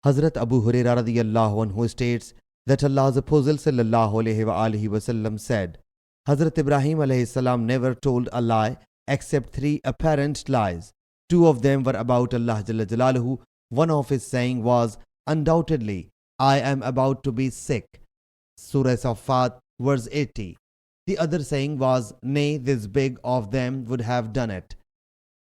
Hazrat Abu Hurairah radiyallahu anhu states that Allah's Apostle sallallahu alaihi wasallam said, Hazrat Ibrahim alayhi salam never told a lie except three apparent lies. Two of them were about Allah Jalla Jalaluhu. One of his saying was, undoubtedly, I am about to be sick. Surah Safat, verse 80. The other saying was, nay, this big of them would have done it.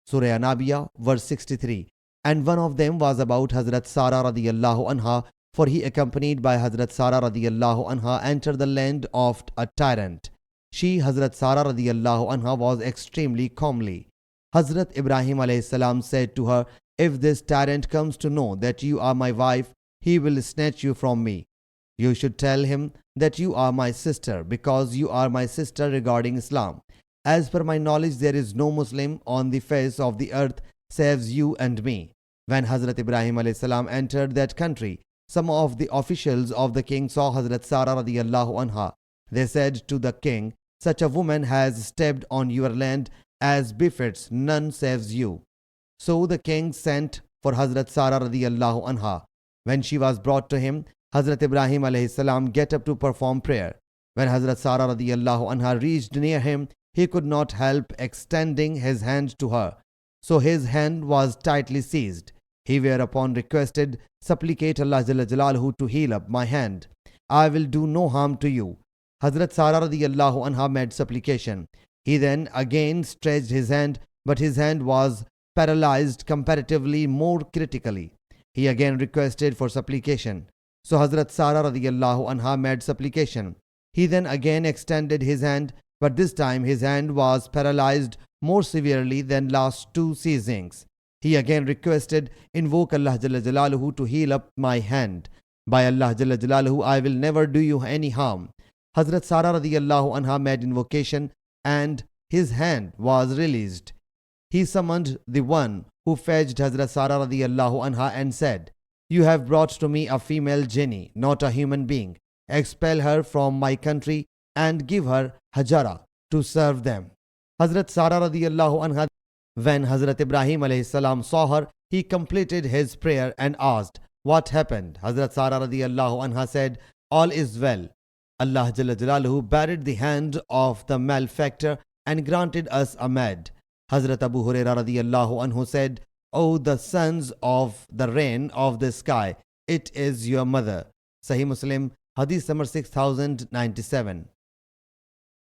Surah An-Nabiyah, verse 63. And one of them was about Hazrat Sarah radiyallahu anha, for he accompanied by Hazrat Sarah radiyallahu anha entered the land of a tyrant. She, Hazrat Sarah radiyallahu anha, was extremely comely. Hazrat Ibrahim alayhi salam said to her, if this tyrant comes to know that you are my wife, he will snatch you from me. You should tell him that you are my sister, because you are my sister regarding Islam. As per my knowledge, there is no Muslim on the face of the earth saves you and me. When Hazrat Ibrahim alayhi salam entered that country, some of the officials of the king saw Hazrat Sarah radiyallahu anha. They said to the king, such a woman has stepped on your land as befits none saves you. So the king sent for Hazrat Sarah radiyallahu anha. When she was brought to him, Hazrat Ibrahim alayhi salam get up to perform prayer. When Hazrat Sarah radiyallahu anha reached near him, he could not help extending his hand to her. So his hand was tightly seized. He whereupon requested, supplicate Allah Jalla Jalaluhu to heal up my hand. I will do no harm to you. Hazrat Sarah radiyallahu anha made supplication. He then again stretched his hand, but his hand was paralyzed comparatively more critically. He again requested for supplication. So Hazrat Sarah radiyallahu anha made supplication. He then again extended his hand, but this time his hand was paralyzed more severely than last two seizings. He again requested, invoke Allah Jalla Jalaluhu to heal up my hand. By Allah Jalla Jalaluhu, I will never do you any harm. Hazrat Sarah radiyallahu anha made invocation and his hand was released. He summoned the one who fetched Hazrat Sarah radiyallahu anha and said, you have brought to me a female genie, not a human being. Expel her from my country and give her Hajara to serve them. Hazrat Sarah radiyallahu anha, when Hazrat Ibrahim alayhi salam saw her, he completed his prayer and asked, what happened? Hazrat Sarah radiyallahu anha said, all is well. Allah Jalla Jalaluhu buried the hand of the malefactor and granted us a maid. Hazrat Abu Hurairah radiyallahu anhu said, O the sons of the rain of the sky, it is your mother. Sahih Muslim Hadees number 6097.